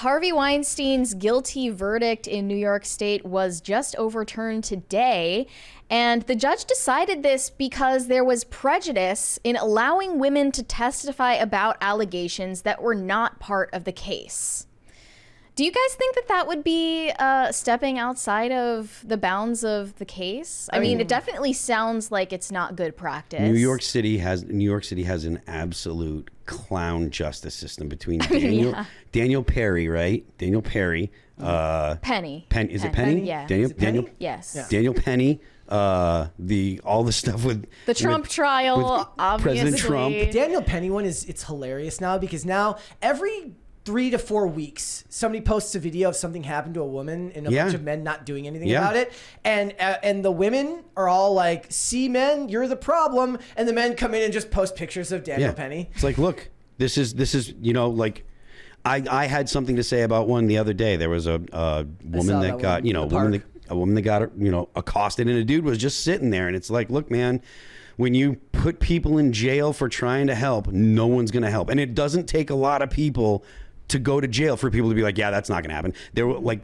Harvey Weinstein's guilty verdict in New York State was just overturned today. And the judge decided this because there was prejudice in allowing women to testify about allegations that were not part of the case. Do you guys think that that would be stepping outside of the bounds of the case? I mean, it definitely sounds like it's not good practice. New York City has an absolute clown justice system between Daniel Perry, right? Daniel Perry. Penny. Is it Penny? Yeah. Daniel. Yes. Yeah. Daniel Penny. All the stuff with the Trump trial, with obviously. President Trump. The Daniel Penny one it's hilarious now because now every 3 to 4 weeks, somebody posts a video of something happened to a woman and a bunch of men not doing anything about it. And the women are all like, see, men, you're the problem. And the men come in and just post pictures of Daniel Penny. It's like, look, this is, like, I had something to say about one the other day. There was a woman that got, a woman that got, accosted, and a dude was just sitting there. And it's like, look, man, when you put people in jail for trying to help, no one's going to help. And it doesn't take a lot of people to go to jail for people to be like, yeah, that's not going to happen. There were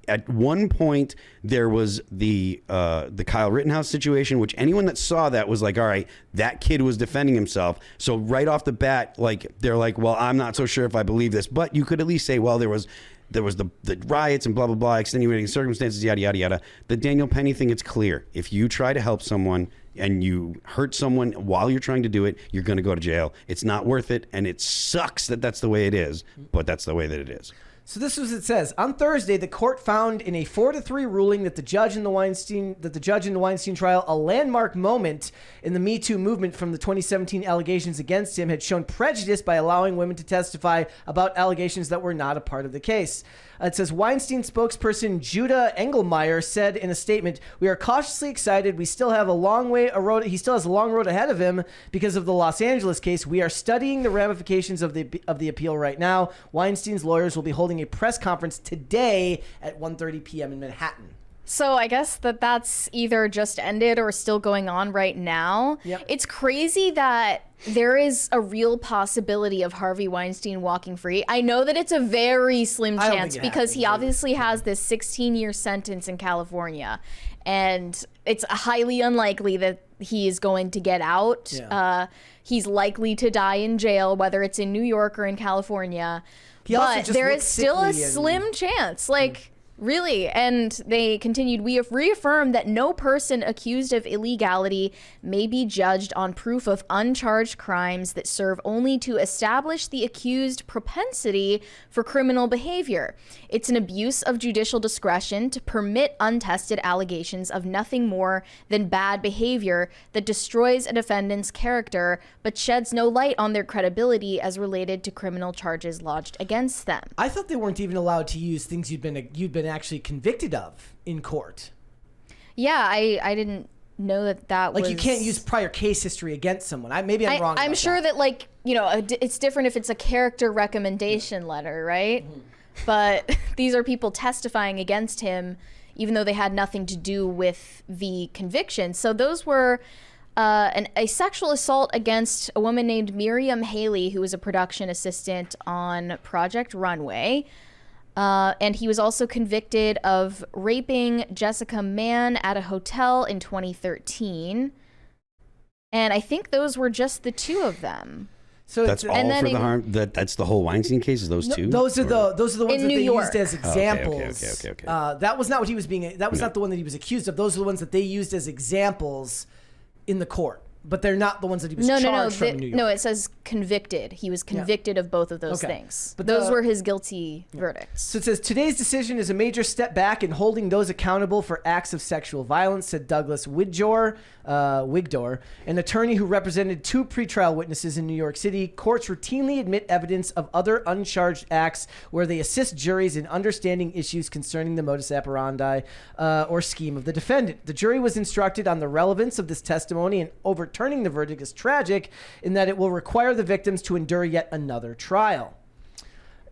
at one point there was the Kyle Rittenhouse situation, which anyone that saw that was like, all right, that kid was defending himself. So right off the bat, like, they're like, well, I'm not so sure if I believe this, but you could at least say, well, there was the riots and blah, blah, blah, extenuating circumstances, yada, yada, yada. The Daniel Penny thing, it's clear. If you try to help someone and you hurt someone while you're trying to do it, you're going to go to jail. It's not worth it, and it sucks that that's the way it is, but that's the way that it is. So this is what it says. On Thursday, the court found in a 4-3 ruling that the judge in the Weinstein trial, a landmark moment in the Me Too movement from the 2017 allegations against him, had shown prejudice by allowing women to testify about allegations that were not a part of the case. It says Weinstein spokesperson Judah Engelmeyer said in a statement, "We are cautiously excited. We still have he still has a long road ahead of him because of the Los Angeles case. We are studying the ramifications of the appeal right now. Weinstein's lawyers will be holding a press conference today at 1:30 p.m. in Manhattan." So I guess that's either just ended or still going on right now. Yep. It's crazy that there is a real possibility of Harvey Weinstein walking free. I know that it's a very slim chance because he obviously has this 16-year sentence in California, and it's highly unlikely that he is going to get out. Yeah. He's likely to die in jail, whether it's in New York or in California. But there is still a slim chance. Really, and they continued, "We have reaffirmed that no person accused of illegality may be judged on proof of uncharged crimes that serve only to establish the accused propensity for criminal behavior. It's an abuse of judicial discretion to permit untested allegations of nothing more than bad behavior that destroys a defendant's character but sheds no light on their credibility as related to criminal charges lodged against them." I thought they weren't even allowed to use things you'd been actually convicted of in court. Yeah, I didn't know that was... you can't use prior case history against someone. Maybe I'm wrong. I'm sure that it's different if it's a character recommendation letter, right? Mm-hmm. But these are people testifying against him, even though they had nothing to do with the conviction. So those were a sexual assault against a woman named Miriam Haley, who was a production assistant on Project Runway. And he was also convicted of raping Jessica Mann at a hotel in 2013. And I think those were just the two of them. So that's all for the harm. That's the whole Weinstein case. Is those two? Those are the ones that they used as examples. Okay. That was not what he was being. That was not the one that he was accused of. Those are the ones that they used as examples in the court. But they're not the ones that he was charged from in New York. No, it says convicted. He was convicted of both of those things. But those were his guilty verdicts. So it says, "Today's decision is a major step back in holding those accountable for acts of sexual violence," said Douglas Wigdor, an attorney who represented 2 pretrial witnesses in New York City. "Courts routinely admit evidence of other uncharged acts where they assist juries in understanding issues concerning the modus operandi or scheme of the defendant. The jury was instructed on the relevance of this testimony, and overturning the verdict is tragic in that it will require the victims to endure yet another trial."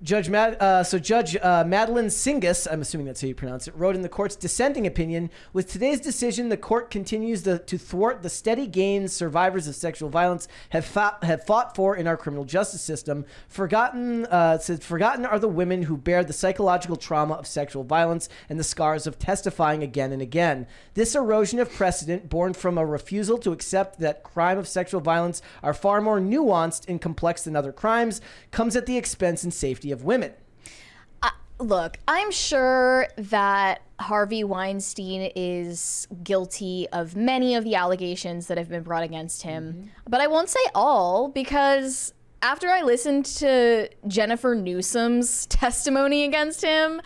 Judge Madeline Singas, I'm assuming that's how you pronounce it, wrote in the court's dissenting opinion, with today's decision, the court continues to thwart the steady gains survivors of sexual violence have fought for in our criminal justice system. Forgotten are the women who bear the psychological trauma of sexual violence and the scars of testifying again and again. This erosion of precedent, born from a refusal to accept that crime of sexual violence are far more nuanced and complex than other crimes, comes at the expense and safety of women. Look, I'm sure that Harvey Weinstein is guilty of many of the allegations that have been brought against him, but I won't say all, because after I listened to Jennifer Newsom's testimony against him,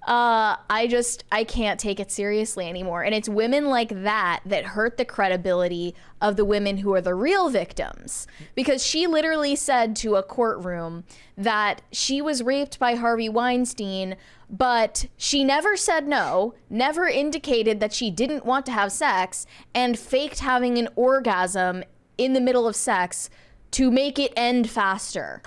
I can't take it seriously anymore. And it's women like that that hurt the credibility of the women who are the real victims. Because she literally said to a courtroom that she was raped by Harvey Weinstein, but she never said no, never indicated that she didn't want to have sex, and faked having an orgasm in the middle of sex to make it end faster.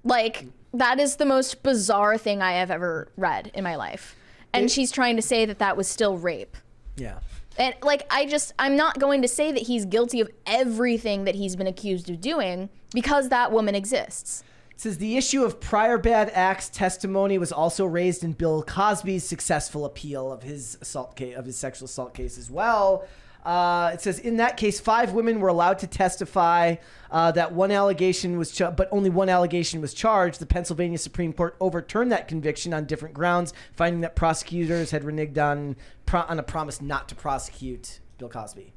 Like, that is the most bizarre thing I have ever read in my life. And she's trying to say that that was still rape. Yeah. And like, I'm not going to say that he's guilty of everything that he's been accused of doing, because that woman exists. It says the issue of prior bad acts testimony was also raised in Bill Cosby's successful appeal of his sexual assault case as well. It says in that case, 5 women were allowed to testify that one allegation was, but only one allegation was charged. The Pennsylvania Supreme Court overturned that conviction on different grounds, finding that prosecutors had reneged on a promise not to prosecute Bill Cosby.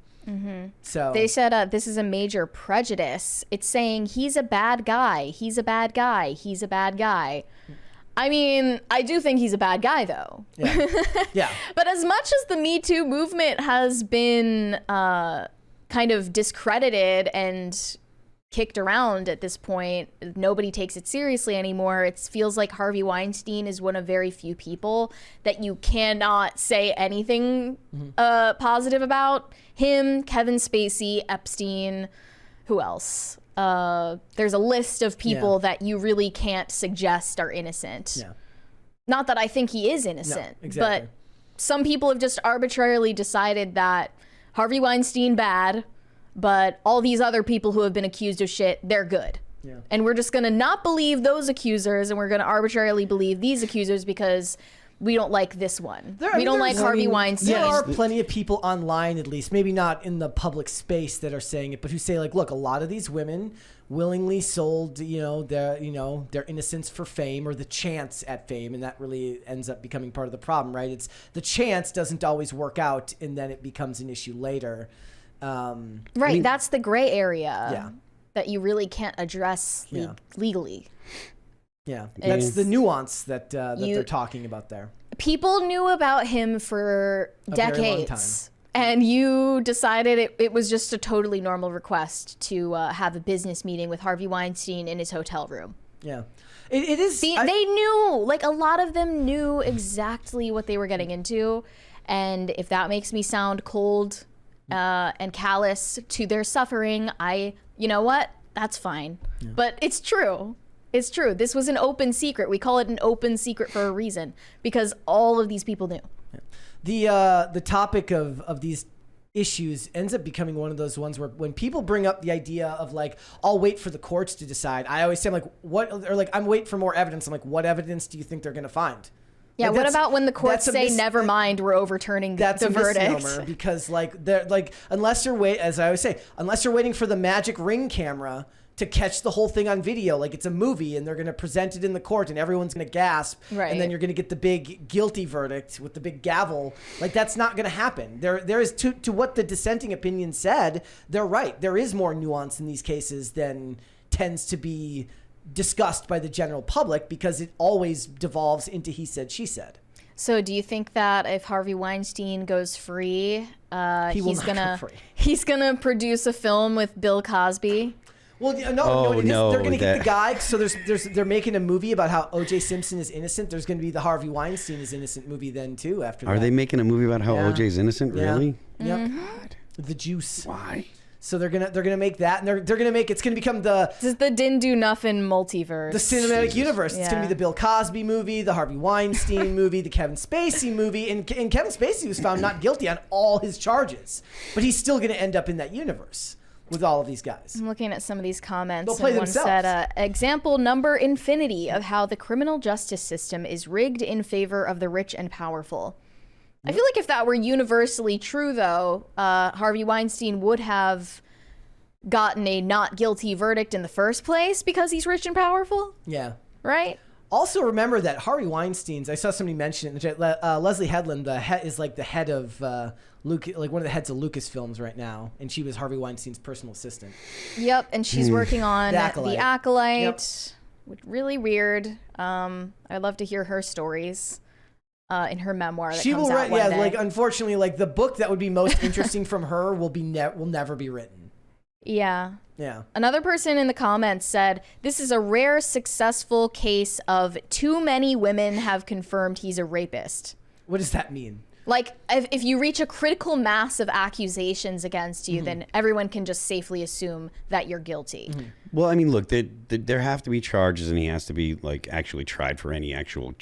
So they said this is a major prejudice. It's saying he's a bad guy. He's a bad guy. He's a bad guy. I mean, I do think he's a bad guy, though. Yeah. Yeah. But as much as the Me Too movement has been kind of discredited and kicked around at this point, nobody takes it seriously anymore. It feels like Harvey Weinstein is one of very few people that you cannot say anything positive about. Him, Kevin Spacey, Epstein, who else? There's a list of people that you really can't suggest are innocent. Yeah. Not that I think he is innocent, no, exactly. but some people have just arbitrarily decided that Harvey Weinstein bad, but all these other people who have been accused of shit, they're good. Yeah. And we're just going to not believe those accusers, and we're going to arbitrarily believe these accusers because we don't like this one. We don't like Harvey Weinstein. There are plenty of people online, at least, maybe not in the public space, that are saying it, but who say, like, look, a lot of these women willingly sold, their innocence for fame, or the chance at fame, and that really ends up becoming part of the problem, right? It's the chance doesn't always work out, and then it becomes an issue later. Right, that's the gray area that you really can't address legally. Yeah, that's the nuance that they're talking about there. People knew about him for decades, very long time. And you decided it was just a totally normal request to have a business meeting with Harvey Weinstein in his hotel room. Yeah, it is. They knew, like, a lot of them knew exactly what they were getting into, and if that makes me sound cold and callous to their suffering, you know what? That's fine. Yeah. But it's true. It's true. This was an open secret. We call it an open secret for a reason, because all of these people knew. Yeah. The topic of these issues ends up becoming one of those ones where when people bring up the idea of, like, I'll wait for the courts to decide, I always say, I'm like, what? Or like, I'm waiting for more evidence. I'm like, what evidence do you think they're going to find? Yeah, what about when the courts say, never mind, we're overturning the verdict? That's a misnomer, because, like, they're like, unless you're as I always say, unless you're waiting for the magic Ring camera to catch the whole thing on video, like it's a movie and they're going to present it in the court and everyone's going to gasp, right, and then you're going to get the big guilty verdict with the big gavel. Like, that's not going to happen. There is, to what the dissenting opinion said, they're right. There is more nuance in these cases than tends to be discussed by the general public, because it always devolves into he said, she said. So do you think that if Harvey Weinstein goes free, he's gonna produce a film with Bill Cosby? Well, no, they're going to get the guy. So they're making a movie about how O.J. Simpson is innocent. There's going to be the Harvey Weinstein is innocent movie then too. After that, are they making a movie about how O.J. is innocent? Really? Yep. God. The juice. Why? So they're gonna make that, and they're gonna make it's gonna become the This is the Didn't Do Nothing multiverse. the cinematic universe. It's gonna be the Bill Cosby movie, the Harvey Weinstein movie, the Kevin Spacey movie, and Kevin Spacey was found not guilty on all his charges, but he's still gonna end up in that universe with all of these guys. I'm looking at some of these comments. They'll play and one themselves. said, example number infinity of how the criminal justice system is rigged in favor of the rich and powerful. I feel like if that were universally true, though, Harvey Weinstein would have gotten a not guilty verdict in the first place because he's rich and powerful, Yeah. right? Also, remember that Harvey Weinstein's. I saw somebody mention it in the chat. Leslie Headland, is like the head of one of the heads of Lucasfilms right now, and she was Harvey Weinstein's personal assistant. Yep, and she's working on The Acolyte. The Acolyte, Yep. which really weird. I'd love to hear her stories in her memoir that She comes will out write. one Yeah, day. like unfortunately, like the book that would be most interesting from her will never be written. Yeah. Yeah. Another person in the comments said, this is a rare successful case of too many women have confirmed he's a rapist. What does that mean? Like, if you reach a critical mass of accusations against you, then everyone can just safely assume that you're guilty. Well, I mean, look, there have to be charges, and he has to be like actually tried for any actual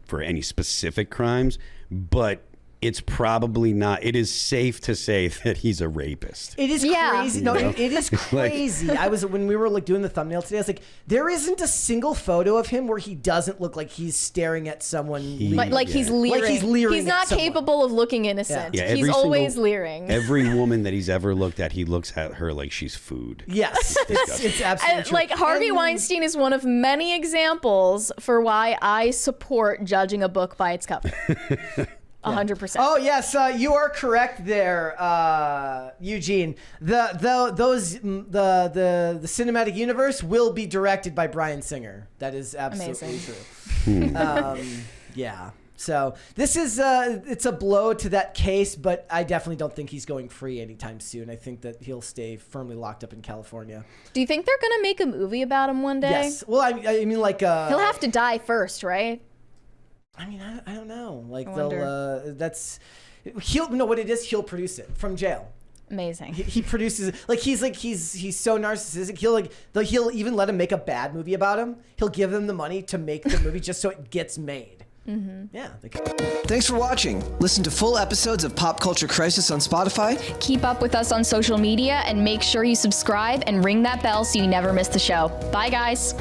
for any specific crimes, but it's probably not. It is safe to say that he's a rapist. It is Yeah. crazy. No, it is crazy. When we were like doing the thumbnail today, I was like, there isn't a single photo of him where he doesn't look like he's staring at someone. Like he's leering. Like he's leering He's at not someone. capable of looking innocent. Yeah, he's always leering. Every woman that he's ever looked at, he looks at her like she's food. Yes, it's absolutely And, true. like, Harvey And- Weinstein is one of many examples for why I support judging a book by its cover. 100%. Oh yes, you are correct there, Eugene. The cinematic universe will be directed by Bryan Singer. That is absolutely Amazing. true. Yeah. So this is it's a blow to that case, but I definitely don't think he's going free anytime soon. I think that he'll stay firmly locked up in California. Do you think they're gonna make a movie about him one day? Yes. Well, I mean, like He'll have to die first, right? I mean, I don't know. Like I he'll know what it is. He'll produce it from jail. Amazing. He produces he's so narcissistic. He'll even let him make a bad movie about him. He'll give them the money to make the movie just so it gets made. Yeah. Thanks for watching. Listen to full episodes of Pop Culture Crisis on Spotify. Keep up with us on social media and make sure you subscribe and ring that bell so you never miss the show. Bye, guys.